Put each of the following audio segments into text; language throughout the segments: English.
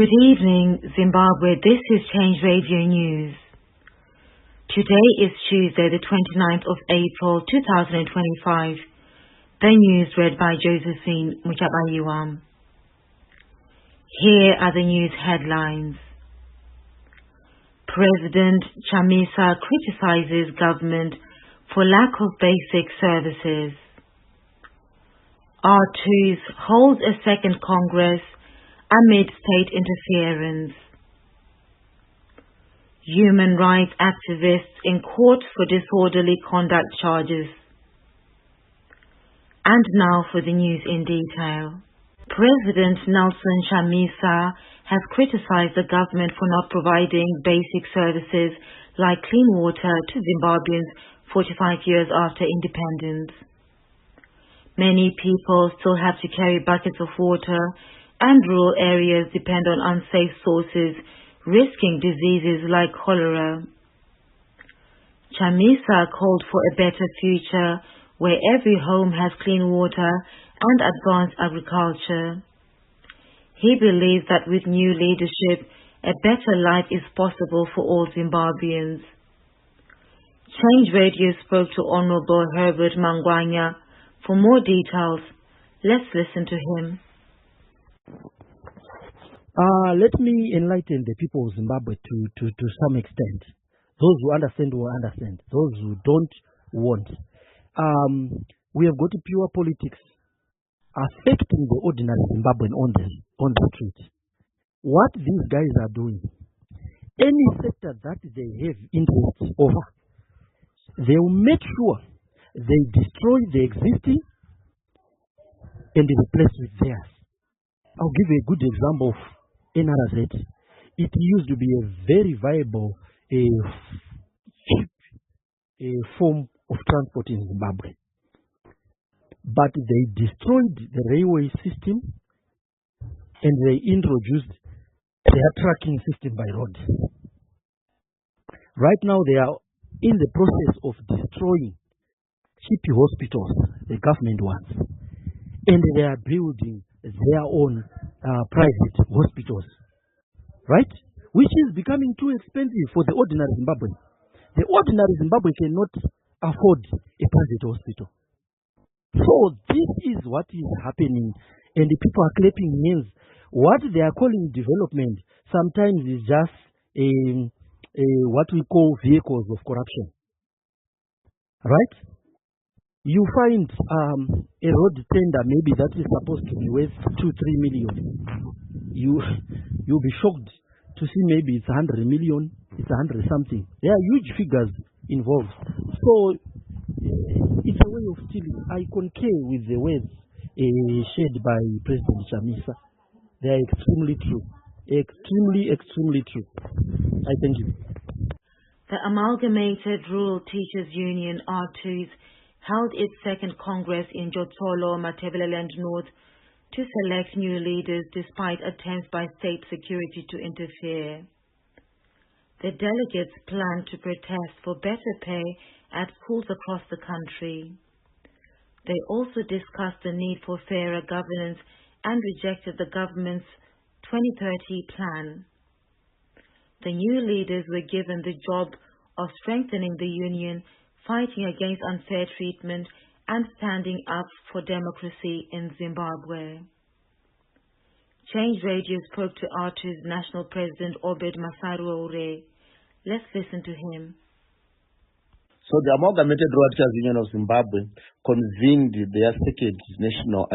Good evening, Zimbabwe. This is Change Radio News. Today is Tuesday, the 29th of April, 2025. The news read by Josephine Muchabayiwam. Here are the news headlines. President Chamisa criticizes government for lack of basic services. R2s holds a second Congress amid state interference. Human rights activists in court for disorderly conduct charges. And now for the news in detail. President Nelson Chamisa has criticized the government for not providing basic services like clean water to Zimbabweans 45 years after independence. Many people still have to carry buckets of water, and rural areas depend on unsafe sources, risking diseases like cholera. Chamisa called for a better future where every home has clean water and advanced agriculture. He believes that with new leadership, a better life is possible for all Zimbabweans. Change Radio spoke to Honorable Herbert Mnangagwa. For more details, let's listen to him. Let me enlighten the people of Zimbabwe to some extent. Those who understand will understand. Those who don't won't. We have got pure politics affecting the ordinary Zimbabwean on the street. What these guys are doing, any sector that they have interest over, they will make sure they destroy the existing and replace with theirs. I'll give you a good example of NRZ. It used to be a very viable form of transport in Zimbabwe. But they destroyed the railway system and they introduced their tracking system by road. Right now they are in the process of destroying cheap hospitals, the government ones, and they are building their own private hospitals, right? Which is becoming too expensive for the ordinary Zimbabwean. The ordinary Zimbabwean cannot afford a private hospital. So this is what is happening, and the people are clapping hands. What they are calling development sometimes is just what we call vehicles of corruption, right? You find a road tender maybe that is supposed to be worth 2-3 million. You'll be shocked to see maybe it's 100 million, it's 100 something. There are huge figures involved. So it's a way of stealing. I concur with the words shared by President Chamisa. They are extremely true. Extremely true. I thank you. The Amalgamated Rural Teachers Union, R2s, held its second Congress in Jotsolo, Matebeleland North to select new leaders despite attempts by state security to interfere. The delegates planned to protest for better pay at schools across the country. They also discussed the need for fairer governance and rejected the government's 2030 plan. The new leaders were given the job of strengthening the union, fighting against unfair treatment, and standing up for democracy in Zimbabwe. Change Radio spoke to R2's National President Obed Masaruore. Let's listen to him. So the Amalgamated Rural Teachers Union of Zimbabwe convened their second National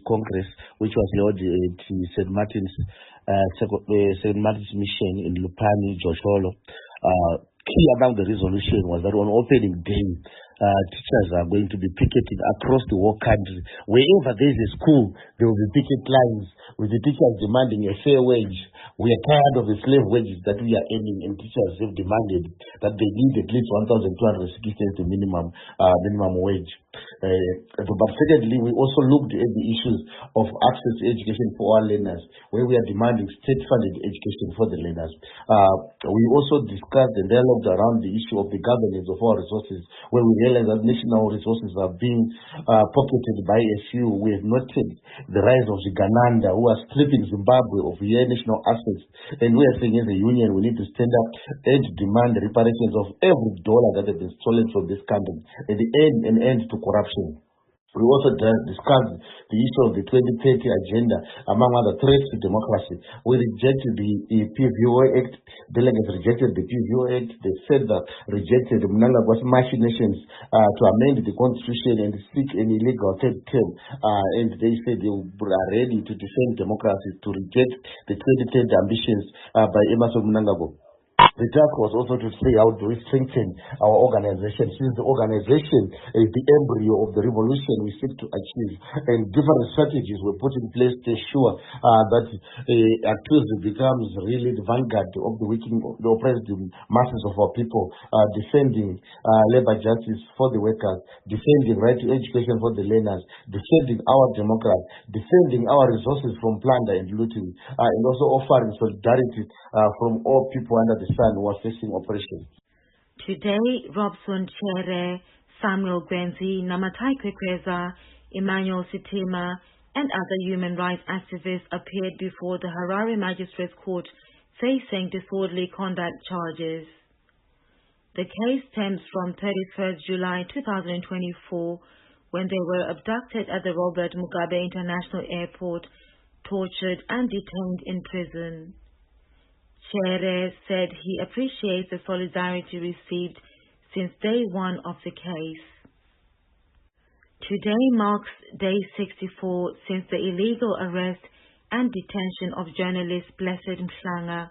Congress, which was held at St. Martin's Mission in Lupani, Josholo. Key among the resolution was that on opening day, teachers are going to be picketing across the whole country. Wherever there is a school, there will be picket lines with the teachers demanding a fair wage. We are tired of the slave wages that we are earning, and teachers have demanded that they need at least 1,260 as the minimum wage. But secondly, we also looked at the issues of access to education for our learners, where we are demanding state-funded education for the learners. We also discussed and dialogued around the issue of the governance of our resources, where we realized that national resources are being pocketed by a few. We have noted the rise of the Gananda, who are stripping Zimbabwe of their national assets, and we are saying as a union we need to stand up and demand reparations of every dollar that has been stolen from this country, and an end to corruption. We also discussed the issue of the 2030 agenda, among other threats to democracy. We rejected the PVO Act. Delegates rejected the PVO Act. They said that rejected Mnangagwa's machinations to amend the constitution and seek an illegal third term. And they said they are ready to defend democracy, to reject the 2030 ambitions by Emerson Mnangagwa. The task was also to say how do we strengthen our organization, since the organization is the embryo of the revolution we seek to achieve, and different strategies were put in place to ensure that activism becomes really the vanguard of the oppressed masses of our people, defending labor justice for the workers, defending right to education for the learners, defending our democracy, defending our resources from plunder and looting, and also offering solidarity from all people under the sun who are facing oppression. Today, Robson Chere, Samuel Gwenzi, Namatai Kwekweza, Emmanuel Sitima, and other human rights activists appeared before the Harare Magistrates Court facing disorderly conduct charges. The case stems from 31st July 2024, when they were abducted at the Robert Mugabe International Airport, tortured and detained in prison. Chere said he appreciates the solidarity received since day one of the case. Today marks day 64 since the illegal arrest and detention of journalist Blessed Mhlanga.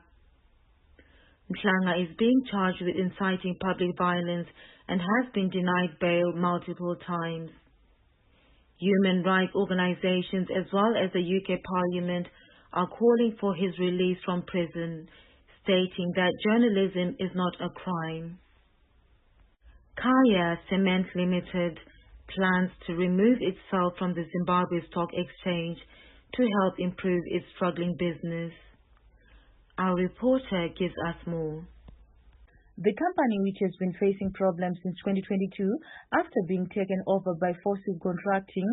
Mhlanga is being charged with inciting public violence and has been denied bail multiple times. Human rights organizations as well as the UK Parliament are calling for his release from prison, stating that journalism is not a crime. Kaya Cement Limited plans to remove itself from the Zimbabwe Stock Exchange to help improve its struggling business. Our reporter gives us more. The company, which has been facing problems since 2022 after being taken over by Forces Contracting,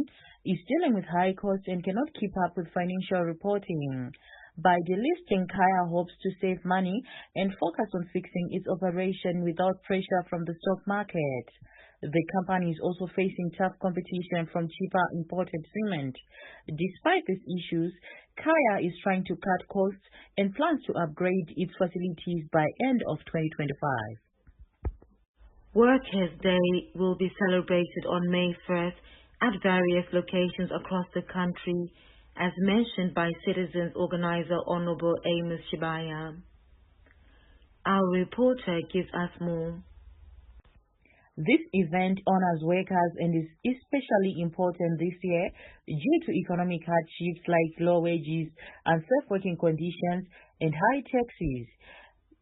is dealing with high costs and cannot keep up with financial reporting. By delisting, Kaya hopes to save money and focus on fixing its operation without pressure from the stock market. The company is also facing tough competition from cheaper imported cement. Despite these issues, Kaya is trying to cut costs and plans to upgrade its facilities by end of 2025. Workers' Day will be celebrated on May 1st at various locations across the country, as mentioned by citizens organizer Honorable Amos Shibaya. Our reporter gives us more. This event honors workers and is especially important this year due to economic hardships like low wages, unsafe working conditions, and high taxes.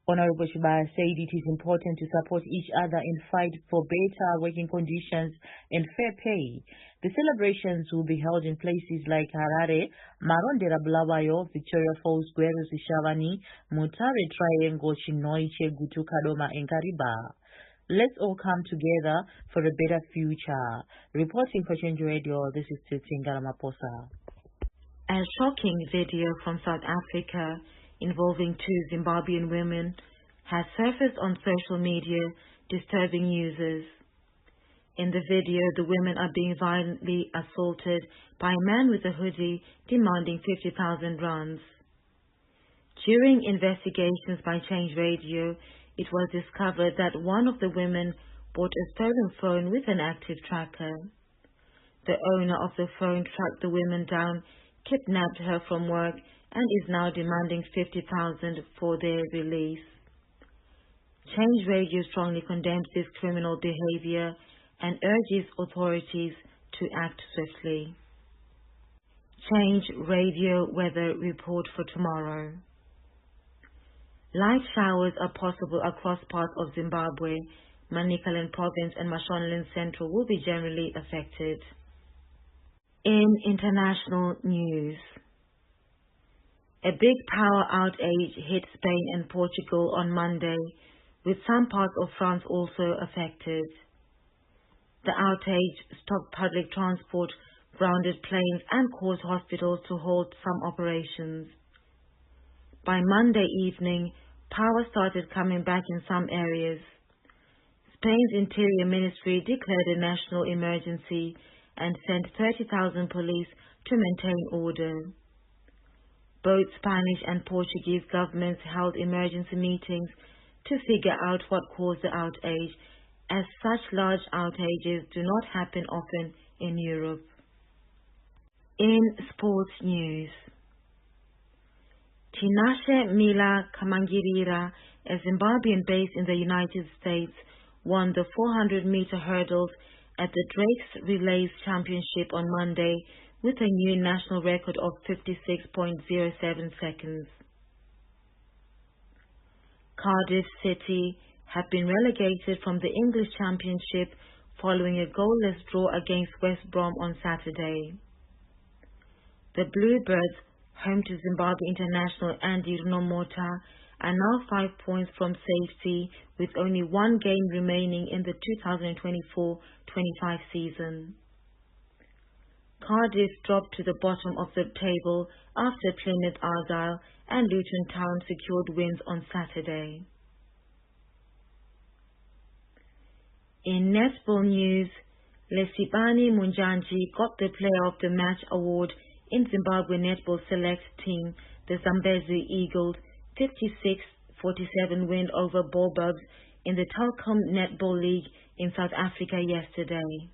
Honorable Shibaya said it is important to support each other in fight for better working conditions and fair pay. The celebrations will be held in places like Harare, Marondera Bulawayo, Victoria Falls, Gweru Sishavani, Mutare Triangle, Chinoi, Chegutu, Kadoma, and Kariba. Let's all come together for a better future. Reporting for Change Radio, this is Tsinga Maposa. A shocking video from South Africa involving two Zimbabwean women has surfaced on social media, disturbing users. In the video, the women are being violently assaulted by a man with a hoodie demanding 50,000 rands. During investigations by Change Radio, it was discovered that one of the women bought a stolen phone with an active tracker. The owner of the phone tracked the women down, kidnapped her from work, and is now demanding 50,000 for their release. Change Radio strongly condemns this criminal behavior and urges authorities to act swiftly. Change Radio weather report for tomorrow. Light showers are possible across parts of Zimbabwe, Manicaland Province and Mashonaland Central will be generally affected. In international news, a big power outage hit Spain and Portugal on Monday, with some parts of France also affected. The outage stopped public transport, grounded planes, and caused hospitals to halt some operations. By Monday evening, power started coming back in some areas. Spain's Interior Ministry declared a national emergency and sent 30,000 police to maintain order. Both Spanish and Portuguese governments held emergency meetings to figure out what caused the outage, as such large outages do not happen often in Europe. In sports news, Tinashe Mila Kamangirira, a Zimbabwean based in the United States, won the 400-meter hurdles at the Drake's Relays Championship on Monday with a new national record of 56.07 seconds. Cardiff City have been relegated from the English Championship following a goalless draw against West Brom on Saturday. The Bluebirds, home to Zimbabwe international Andy Runomota, are now 5 points from safety with only one game remaining in the 2024-25 season. Cardiff dropped to the bottom of the table after Plymouth Argyle and Luton Town secured wins on Saturday. In netball news, Lesibani Munjanji got the Player of the Match award in Zimbabwe Netball Select Team, the Zambezi Eagles 56-47 win over Bullbugs in the Telkom Netball League in South Africa yesterday.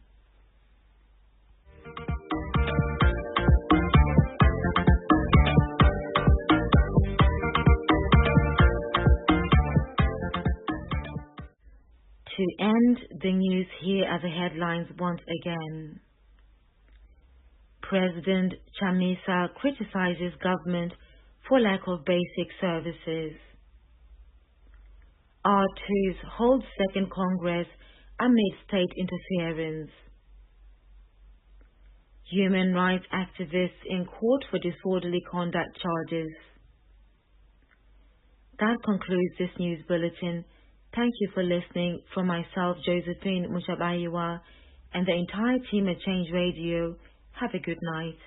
To end the news, here are the headlines once again. President Chamisa criticizes government for lack of basic services. R2s hold second Congress amid state interference. Human rights activists in court for disorderly conduct charges. That concludes this news bulletin. Thank you for listening. From myself, Josephine Mushabayiwa, and the entire team at Change Radio, have a good night.